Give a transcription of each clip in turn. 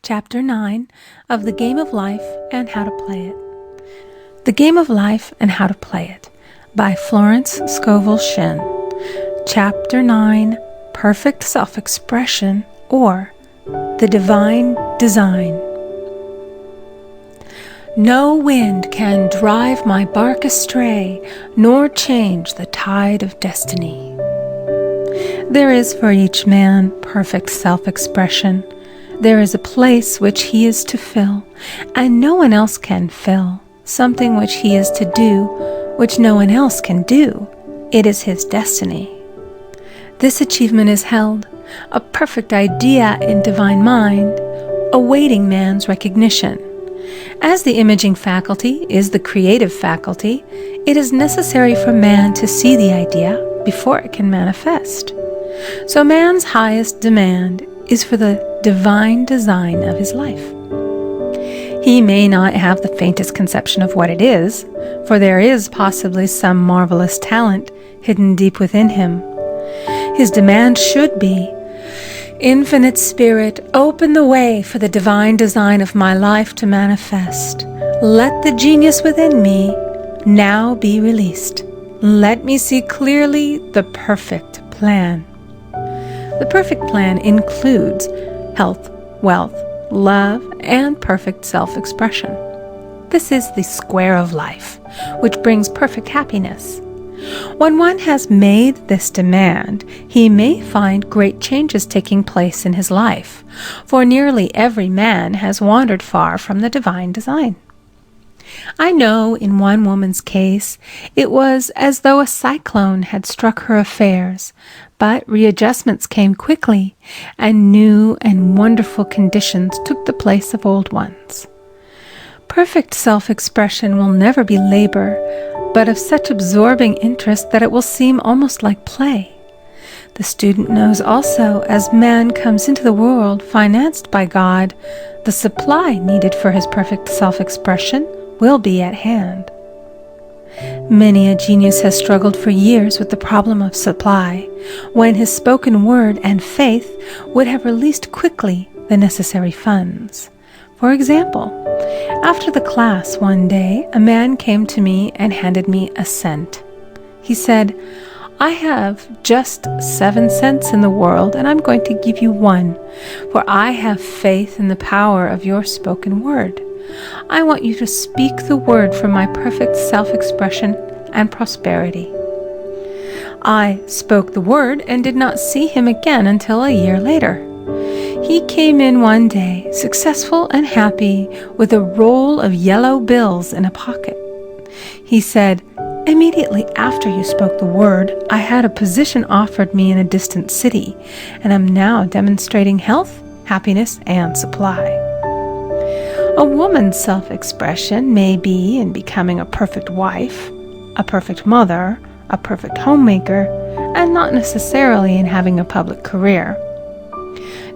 Chapter 9 of The Game of Life and How to Play It. The Game of Life and How to Play It by Florence Scovel Shinn. Chapter 9, Perfect Self-Expression, or The Divine Design. No wind can drive my bark astray, nor change the tide of destiny. There is for each man perfect self-expression. There is a place which he is to fill, and no one else can fill, something which he is to do, which no one else can do. It is his destiny. This achievement is held, a perfect idea in divine mind, awaiting man's recognition. As the imaging faculty is the creative faculty, it is necessary for man to see the idea before it can manifest. So man's highest demand is for the divine design of his life. He may not have the faintest conception of what it is, for there is possibly some marvelous talent hidden deep within him. His demand should be, Infinite Spirit, open the way for the divine design of my life to manifest. Let the genius within me now be released. Let me see clearly the perfect plan. The perfect plan includes health, wealth, love, and perfect self-expression. This is the square of life, which brings perfect happiness. When one has made this demand, he may find great changes taking place in his life, for nearly every man has wandered far from the divine design. I know in one woman's case it was as though a cyclone had struck her affairs, but readjustments came quickly, and new and wonderful conditions took the place of old ones. Perfect self-expression will never be labor, but of such absorbing interest that it will seem almost like play. The student knows also, as man comes into the world financed by God, the supply needed for his perfect self-expression will be at hand. Many a genius has struggled for years with the problem of supply, when his spoken word and faith would have released quickly the necessary funds. For example, after the class one day, a man came to me and handed me a cent. He said, "I have just 7 cents in the world, and I'm going to give you 1, for I have faith in the power of your spoken word. I want you to speak the word for my perfect self-expression and prosperity." I spoke the word and did not see him again until a year later. He came in one day, successful and happy, with a roll of yellow bills in a pocket. He said, "Immediately after you spoke the word, I had a position offered me in a distant city, and am now demonstrating health, happiness, and supply." A woman's self-expression may be in becoming a perfect wife, a perfect mother, a perfect homemaker, and not necessarily in having a public career.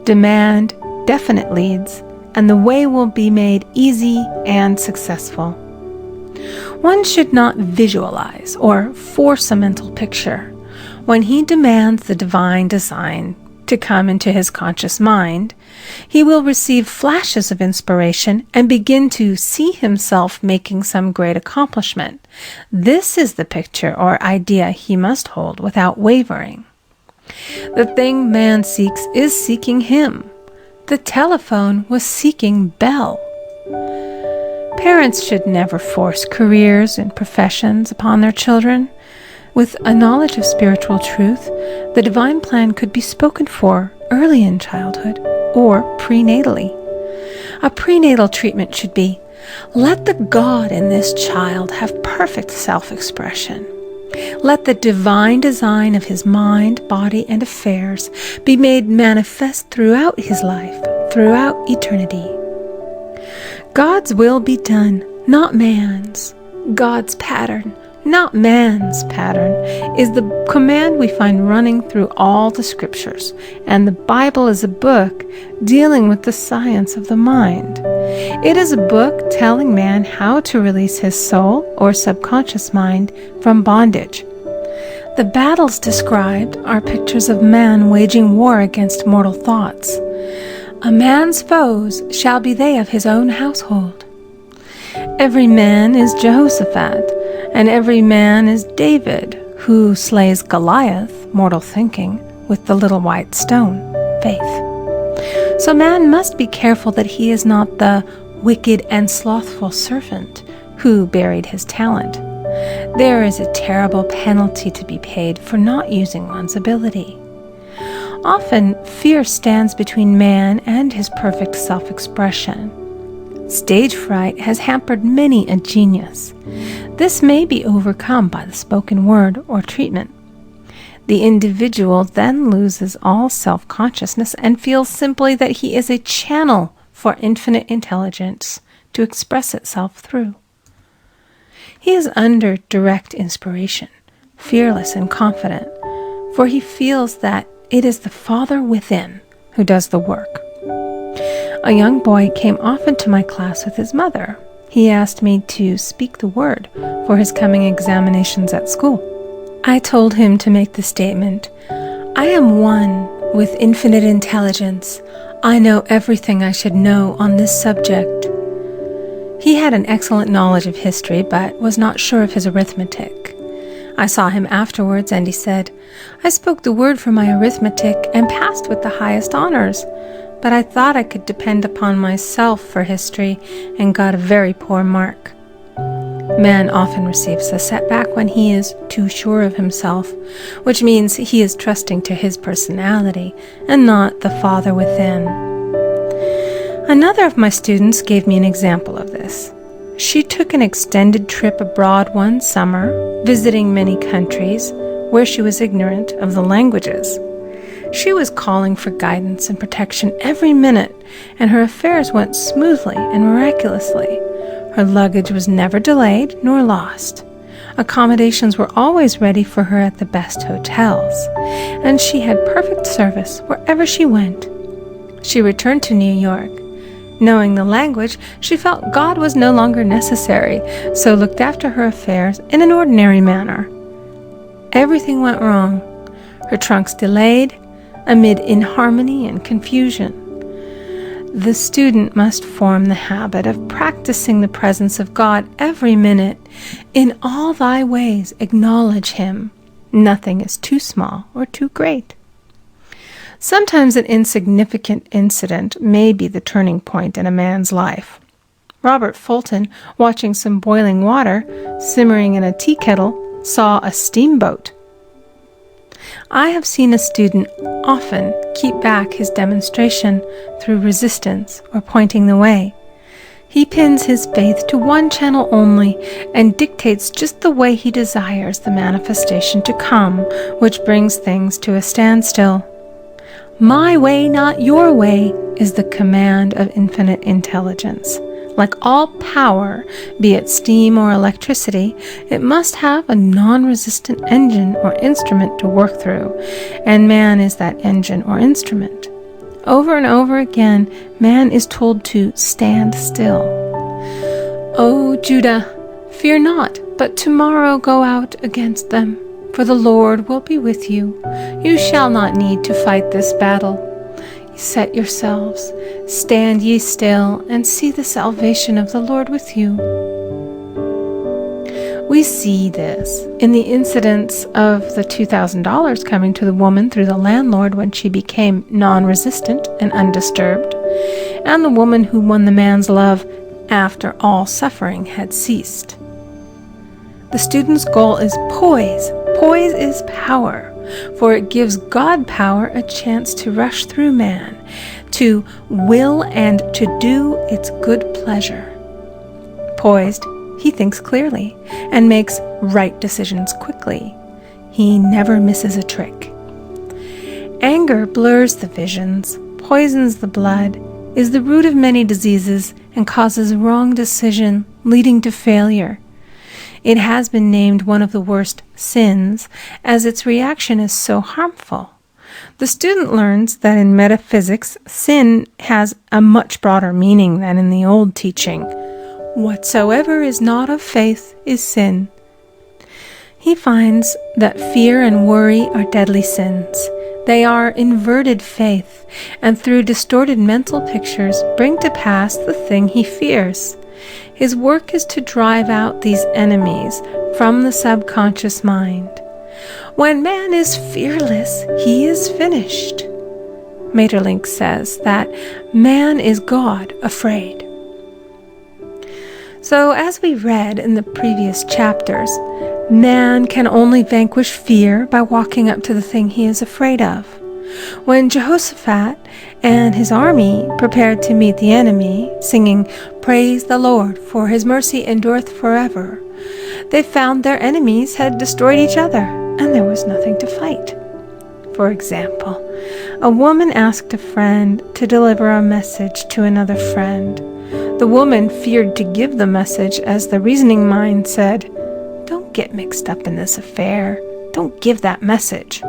Demand definite leads, and the way will be made easy and successful. One should not visualize or force a mental picture. When he demands the divine design to come into his conscious mind, he will receive flashes of inspiration and begin to see himself making some great accomplishment. This is the picture or idea he must hold without wavering. The thing man seeks is seeking him. The telephone was seeking Bell. Parents should never force careers and professions upon their children. With a knowledge of spiritual truth, the divine plan could be spoken for early in childhood or prenatally. A prenatal treatment should be, let the God in this child have perfect self-expression. Let the divine design of his mind, body, and affairs be made manifest throughout his life, throughout eternity. God's will be done, not man's. God's pattern, not man's pattern, is the command we find running through all the scriptures, and the Bible is a book dealing with the science of the mind. It is a book telling man how to release his soul or subconscious mind from bondage. The battles described are pictures of man waging war against mortal thoughts. A man's foes shall be they of his own household. Every man is Jehoshaphat, and every man is David, who slays Goliath, mortal thinking, with the little white stone, faith. So man must be careful that he is not the wicked and slothful servant who buried his talent. There is a terrible penalty to be paid for not using one's ability. Often, fear stands between man and his perfect self-expression. Stage fright has hampered many a genius. This may be overcome by the spoken word or treatment. The individual then loses all self-consciousness and feels simply that he is a channel for infinite intelligence to express itself through. He is under direct inspiration, fearless and confident, for he feels that it is the Father within who does the work. A young boy came often to my class with his mother. He asked me to speak the word for his coming examinations at school. I told him to make the statement, "I am one with infinite intelligence. I know everything I should know on this subject." He had an excellent knowledge of history, but was not sure of his arithmetic. I saw him afterwards, and he said, "I spoke the word for my arithmetic and passed with the highest honors, but I thought I could depend upon myself for history and got a very poor mark." Man often receives a setback when he is too sure of himself, which means he is trusting to his personality and not the Father within. Another of my students gave me an example of this. She took an extended trip abroad one summer, visiting many countries where she was ignorant of the languages. She was calling for guidance and protection every minute, and her affairs went smoothly and miraculously. Her luggage was never delayed nor lost. Accommodations were always ready for her at the best hotels, and she had perfect service wherever she went. She returned to New York. Knowing the language, she felt God was no longer necessary, so looked after her affairs in an ordinary manner. Everything went wrong. Her trunks delayed, amid inharmony and confusion. The student must form the habit of practicing the presence of God every minute. In all thy ways acknowledge him. Nothing is too small or too great. Sometimes an insignificant incident may be the turning point in a man's life. Robert Fulton, watching some boiling water simmering in a tea kettle, saw a steamboat. I have seen a student often keep back his demonstration through resistance or pointing the way. He pins his faith to one channel only and dictates just the way he desires the manifestation to come, which brings things to a standstill. My way, not your way, is the command of infinite intelligence. Like all power, be it steam or electricity, it must have a non-resistant engine or instrument to work through, and man is that engine or instrument. Over and over again, man is told to stand still. O Judah, fear not, but tomorrow go out against them. For the Lord will be with you. You shall not need to fight this battle. Set yourselves, stand ye still, and see the salvation of the Lord with you. We see this in the incidents of the $2,000 coming to the woman through the landlord when she became non-resistant and undisturbed, and the woman who won the man's love after all suffering had ceased. The student's goal is poise. Poise is power, for it gives God power a chance to rush through man, to will and to do its good pleasure. Poised, he thinks clearly and makes right decisions quickly. He never misses a trick. Anger blurs the visions, poisons the blood, is the root of many diseases, and causes wrong decision, leading to failure. It has been named one of the worst sins, as its reaction is so harmful. The student learns that in metaphysics, sin has a much broader meaning than in the old teaching. Whatsoever is not of faith is sin. He finds that fear and worry are deadly sins. They are inverted faith, and through distorted mental pictures bring to pass the thing he fears. His work is to drive out these enemies from the subconscious mind. When man is fearless, he is finished. Maeterlinck says that man is God afraid. So, as we read in the previous chapters, man can only vanquish fear by walking up to the thing he is afraid of. When Jehoshaphat and his army prepared to meet the enemy, singing, "Praise the Lord, for his mercy endureth forever," they found their enemies had destroyed each other, and there was nothing to fight. For example, a woman asked a friend to deliver a message to another friend. The woman feared to give the message, as the reasoning mind said, "Don't get mixed up in this affair. Don't give that message."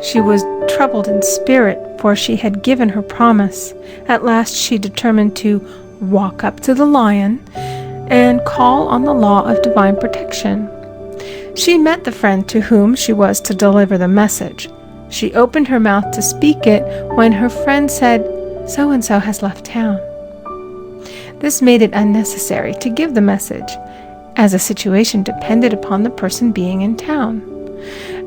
She was troubled in spirit, for she had given her promise. At last she determined to walk up to the lion and call on the law of divine protection. She met the friend to whom she was to deliver the message. She opened her mouth to speak it when her friend said, "So-and-so has left town." This made it unnecessary to give the message, as the situation depended upon the person being in town.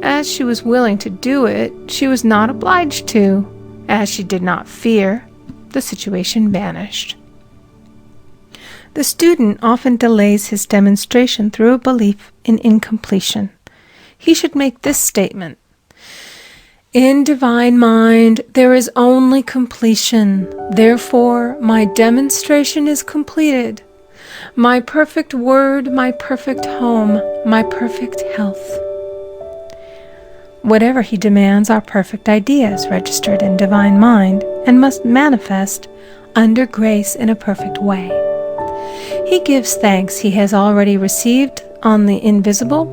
As she was willing to do it, she was not obliged to. As she did not fear, the situation vanished. The student often delays his demonstration through a belief in incompletion. He should make this statement: "In divine mind, there is only completion. Therefore, my demonstration is completed. My perfect word, my perfect home, my perfect health." Whatever he demands are perfect ideas registered in divine mind and must manifest under grace in a perfect way. He gives thanks he has already received on the invisible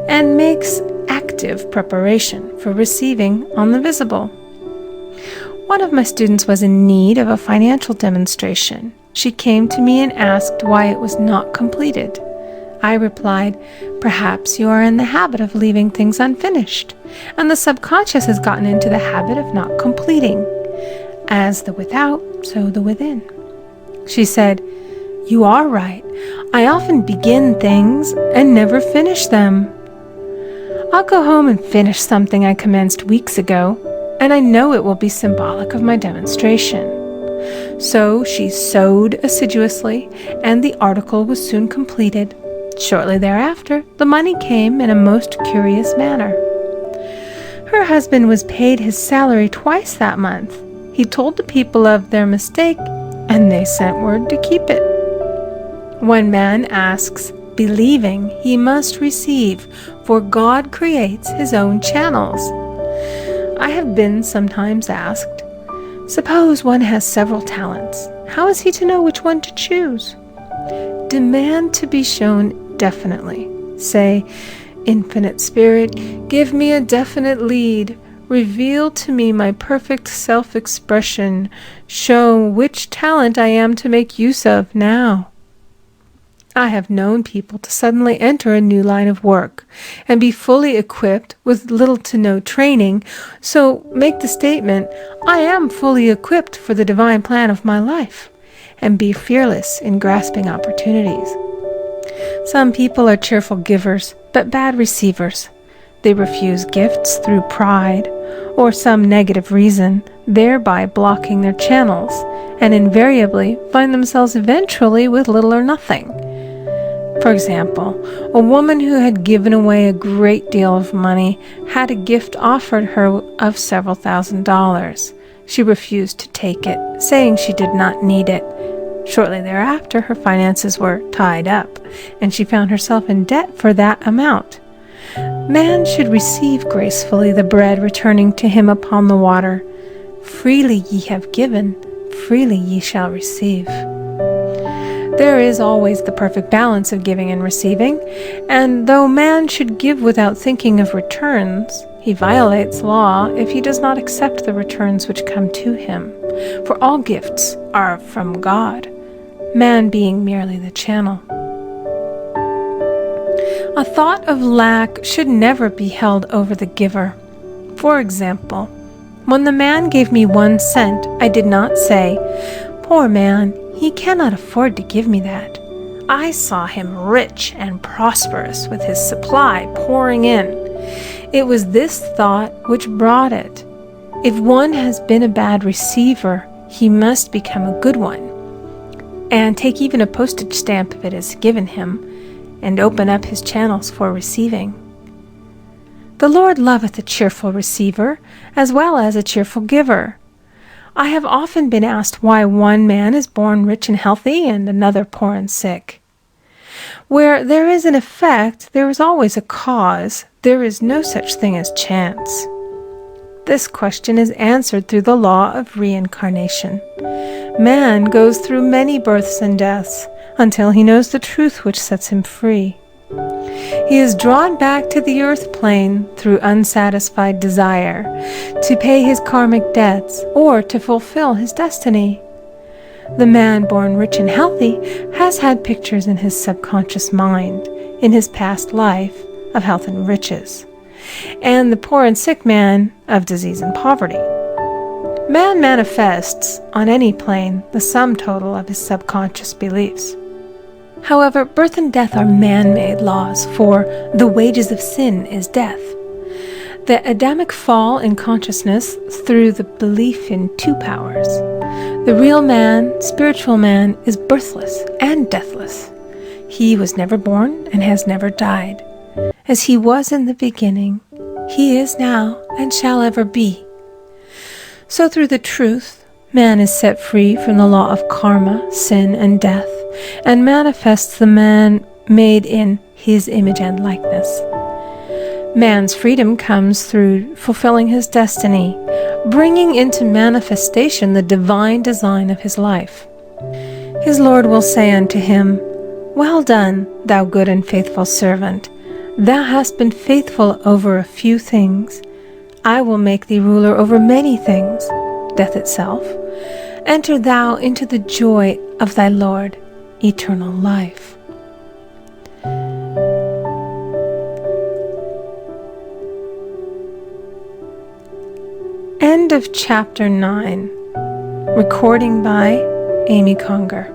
and makes active preparation for receiving on the visible. One of my students was in need of a financial demonstration. She came to me and asked why it was not completed. I replied, "Perhaps you are in the habit of leaving things unfinished, and the subconscious has gotten into the habit of not completing. As the without, so the within." She said, "You are right. I often begin things and never finish them. I'll go home and finish something I commenced weeks ago, and I know it will be symbolic of my demonstration." So she sewed assiduously, and the article was soon completed. Shortly thereafter, the money came in a most curious manner. Her husband was paid his salary twice that month. He told the people of their mistake, and they sent word to keep it. When man asks, believing, he must receive, for God creates his own channels. I have been sometimes asked, suppose one has several talents. How is he to know which one to choose? Demand to be shown definitely. Say, "Infinite Spirit, give me a definite lead. Reveal to me my perfect self-expression. Show which talent I am to make use of now." I have known people to suddenly enter a new line of work and be fully equipped with little to no training, so make the statement, "I am fully equipped for the divine plan of my life," and be fearless in grasping opportunities. Some people are cheerful givers, but bad receivers. They refuse gifts through pride or some negative reason, thereby blocking their channels, and invariably find themselves eventually with little or nothing. For example, a woman who had given away a great deal of money had a gift offered her of several $1,000s. She refused to take it, saying she did not need it. Shortly thereafter, her finances were tied up, and she found herself in debt for that amount. Man should receive gracefully the bread returning to him upon the water. Freely ye have given, freely ye shall receive. There is always the perfect balance of giving and receiving, and though man should give without thinking of returns, he violates law if he does not accept the returns which come to him, for all gifts are from God, man being merely the channel. A thought of lack should never be held over the giver, For example, when the man gave me 1 cent, I did not say, "Poor man, he cannot afford to give me that." I saw him rich and prosperous with his supply pouring in. It was this thought which brought it. If one has been a bad receiver, he must become a good one, and take even a postage stamp if it is given him, and open up his channels for receiving. The Lord loveth a cheerful receiver, as well as a cheerful giver. I have often been asked why one man is born rich and healthy, and another poor and sick. Where there is an effect, there is always a cause. There is no such thing as chance. This question is answered through the law of reincarnation. Man goes through many births and deaths until he knows the truth which sets him free. He is drawn back to the earth plane through unsatisfied desire to pay his karmic debts or to fulfill his destiny. The man born rich and healthy has had pictures in his subconscious mind, in his past life, of health and riches, and the poor and sick man of disease and poverty. Man manifests on any plane the sum total of his subconscious beliefs. However, birth and death are man-made laws, for the wages of sin is death. The Adamic fall in consciousness through the belief in 2 powers. The real man, spiritual man, is birthless and deathless. He was never born and has never died. As he was in the beginning, he is now and shall ever be. So through the truth, man is set free from the law of karma, sin, and death, and manifests the man made in his image and likeness. Man's freedom comes through fulfilling his destiny, bringing into manifestation the divine design of his life. His Lord will say unto him, "Well done, thou good and faithful servant. Thou hast been faithful over a few things. I will make thee ruler over many things," death itself. "Enter thou into the joy of thy Lord, eternal life." End of Chapter 9. Recording by Amy Conger.